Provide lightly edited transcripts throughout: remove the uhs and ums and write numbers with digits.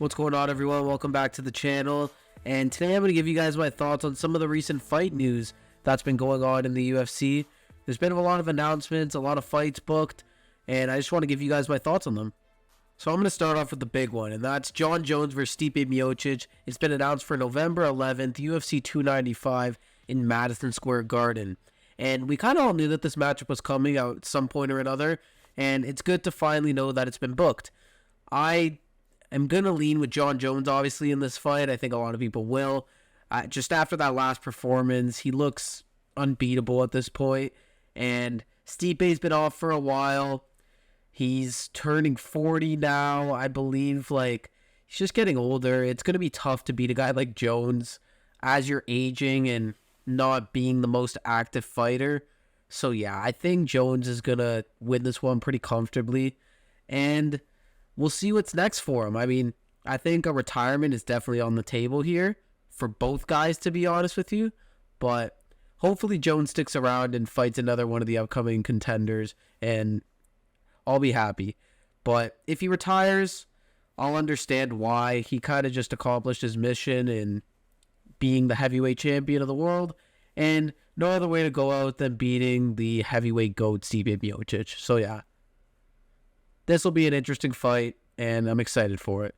What's going on, everyone? Welcome back to the channel. And today I'm going to give you guys my thoughts on some of the recent fight news that's been going on in the UFC. There's been a lot of announcements, a lot of fights booked, and I just want to give you guys my thoughts on them. So I'm going to start off with the big one, and that's Jon Jones versus Stipe Miocic. It's been announced for November 11th, UFC 295 in Madison Square Garden. And we kind of all knew that this matchup was coming out at some point or another, and it's good to finally know that it's been booked. I'm going to lean with Jon Jones, obviously, in this fight. I think a lot of people will. Just after that last performance, he looks unbeatable at this point. And Stipe's been off for a while. He's turning 40 now, I believe. He's just getting older. It's going to be tough to beat a guy like Jones as you're aging and not being the most active fighter. So, yeah, I think Jones is going to win this one pretty comfortably. And we'll see what's next for him. I mean, I think a retirement is definitely on the table here for both guys, to be honest with you. But hopefully Jones sticks around and fights another one of the upcoming contenders, and I'll be happy. But if he retires, I'll understand why. He kind of just accomplished his mission in being the heavyweight champion of the world, and no other way to go out than beating the heavyweight GOAT, Stipe Miocic. So yeah, this will be an interesting fight, and I'm excited for it.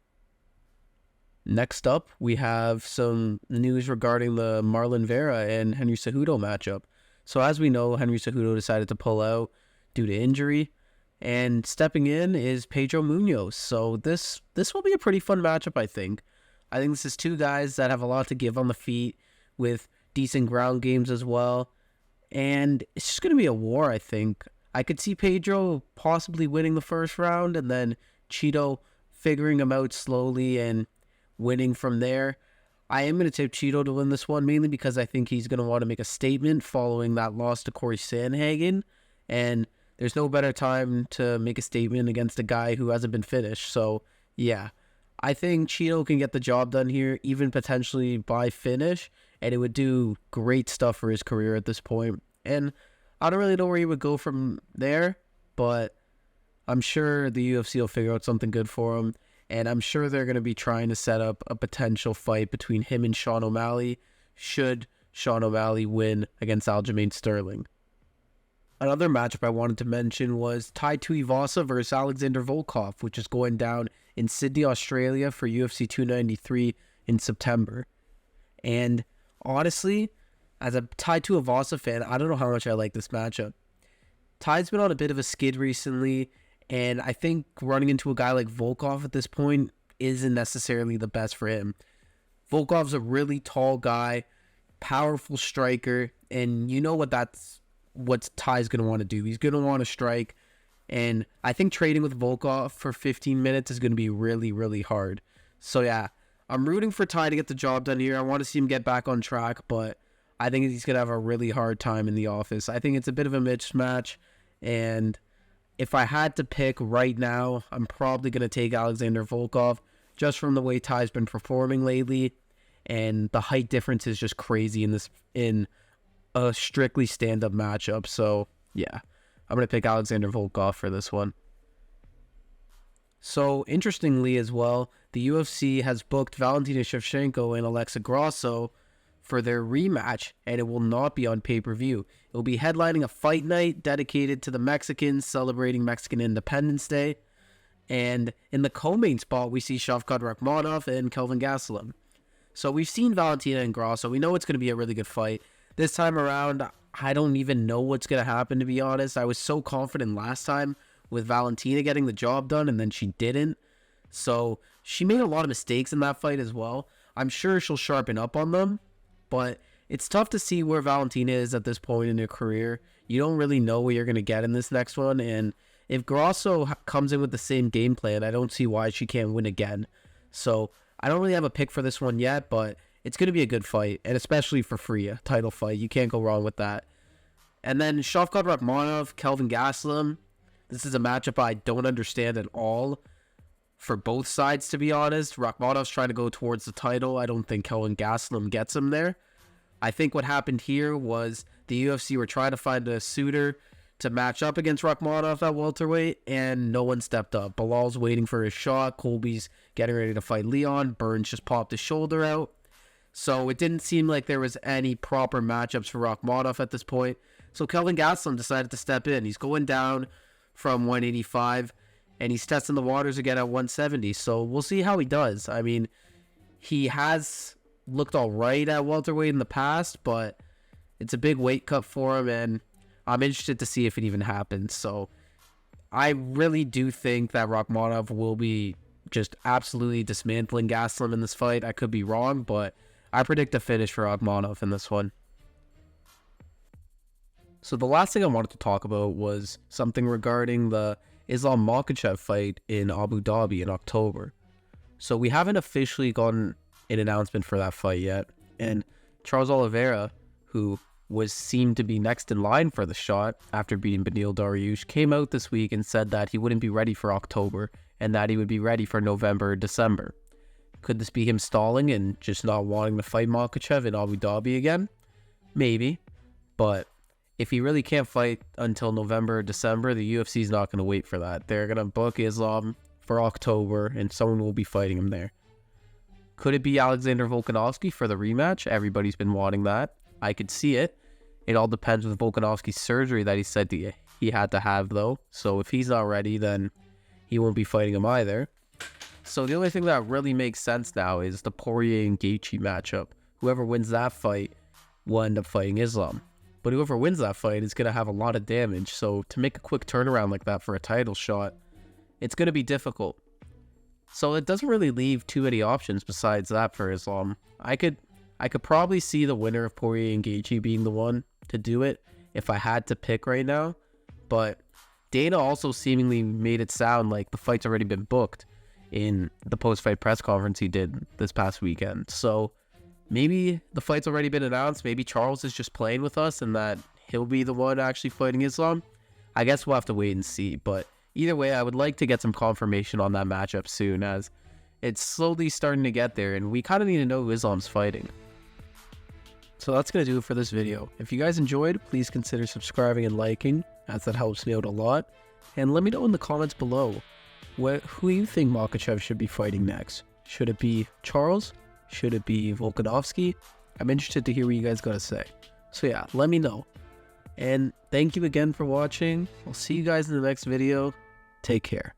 Next up, we have some news regarding the Marlon Vera and Henry Cejudo matchup. So as we know, Henry Cejudo decided to pull out due to injury, and stepping in is Pedro Munoz. So this will be a pretty fun matchup, I think. I think this is two guys that have a lot to give on the feet with decent ground games as well. And it's just going to be a war, I think. I could see Pedro possibly winning the first round and then Cheeto figuring him out slowly and winning from there. I am going to tip Cheeto to win this one, mainly because I think he's going to want to make a statement following that loss to Corey Sandhagen. And there's no better time to make a statement against a guy who hasn't been finished. So, yeah, I think Cheeto can get the job done here, even potentially by finish. And it would do great stuff for his career at this point. And I don't really know where he would go from there, but I'm sure the UFC will figure out something good for him, and I'm sure they're going to be trying to set up a potential fight between him and Sean O'Malley, should Sean O'Malley win against Aljamain Sterling. Another matchup I wanted to mention was Tai Tuivasa versus Alexander Volkov, which is going down in Sydney, Australia for UFC 293 in September. And honestly, as a Tai Tuivasa fan, I don't know how much I like this matchup. Tai's been on a bit of a skid recently, and I think running into a guy like Volkov at this point isn't necessarily the best for him. Volkov's a really tall guy, powerful striker, and you know what Tai's going to want to do. He's going to want to strike, and I think trading with Volkov for 15 minutes is going to be really, really hard. So yeah, I'm rooting for Tai to get the job done here. I want to see him get back on track, but I think he's going to have a really hard time in the office. I think it's a bit of a mismatch, and if I had to pick right now, I'm probably going to take Alexander Volkov just from the way Tai's been performing lately, and the height difference is just crazy in a strictly stand-up matchup. So, yeah, I'm going to pick Alexander Volkov for this one. So, interestingly as well, the UFC has booked Valentina Shevchenko and Alexa Grasso for their rematch, and it will not be on pay-per-view. It will be headlining a fight night dedicated to the Mexicans celebrating Mexican Independence Day. And in the co-main spot, we see Shavkat Rakhmonov and Kelvin Gastelum. So we've seen Valentina and Grasso. We know it's going to be a really good fight. This time around, I don't even know what's going to happen, to be honest. I was so confident last time with Valentina getting the job done, and then she didn't. So she made a lot of mistakes in that fight as well. I'm sure she'll sharpen up on them. But it's tough to see where Valentina is at this point in her career. You don't really know what you're going to get in this next one. And if Grasso comes in with the same game plan, I don't see why she can't win again. So I don't really have a pick for this one yet, but it's going to be a good fight. And especially for free, a title fight. You can't go wrong with that. And then Shavkat Rakhmonov, Kelvin Gastelum. This is a matchup I don't understand at all for both sides, to be honest. Rakhmonov's trying to go towards the title. I don't think Kelvin Gastelum gets him there. I think what happened here was the UFC were trying to find a suitor to match up against Rakhmonov at welterweight, and no one stepped up. Bilal's waiting for his shot. Colby's getting ready to fight Leon. Burns just popped his shoulder out. So it didn't seem like there was any proper matchups for Rakhmonov at this point. So Kelvin Gastelum decided to step in. He's going down from 185, and he's testing the waters again at 170. So we'll see how he does. I mean, he has looked all right at welterweight in the past, but it's a big weight cut for him, and I'm interested to see if it even happens. So I really do think that Rakhmonov will be just absolutely dismantling Gastelum in this fight. I could be wrong, but I predict a finish for Rakhmonov in this one. So the last thing I wanted to talk about was something regarding the Islam Makachev fight in Abu Dhabi in October. So we haven't officially gotten an announcement for that fight yet, and Charles Oliveira, who seemed to be next in line for the shot after beating Beneil Dariush, came out this week and said that he wouldn't be ready for October and that he would be ready for November or December. Could this be him stalling and just not wanting to fight Makachev in Abu Dhabi again? Maybe, but if he really can't fight until November or December, the UFC is not going to wait for that. They're going to book Islam for October, and someone will be fighting him there. Could it be Alexander Volkanovski for the rematch? Everybody's been wanting that. I could see it. It all depends with Volkanovski's surgery that he said he had to have, though. So if he's not ready, then he won't be fighting him either. So the only thing that really makes sense now is the Poirier and Gaethje matchup. Whoever wins that fight will end up fighting Islam. But whoever wins that fight is going to have a lot of damage. So to make a quick turnaround like that for a title shot, it's going to be difficult. So it doesn't really leave too many options besides that for Islam. I could probably see the winner of Poirier and Gaethje being the one to do it if I had to pick right now. But Dana also seemingly made it sound like the fight's already been booked in the post-fight press conference he did this past weekend. So maybe the fight's already been announced. Maybe Charles is just playing with us and that he'll be the one actually fighting Islam. I guess we'll have to wait and see. But either way, I would like to get some confirmation on that matchup soon, as it's slowly starting to get there, and we kind of need to know who Islam's fighting. So that's going to do it for this video. If you guys enjoyed, please consider subscribing and liking, as that helps me out a lot. And let me know in the comments below who you think Makachev should be fighting next. Should it be Charles? Should it be Volkanovski? I'm interested to hear what you guys got to say. So yeah, let me know. And thank you again for watching. I'll see you guys in the next video. Take care.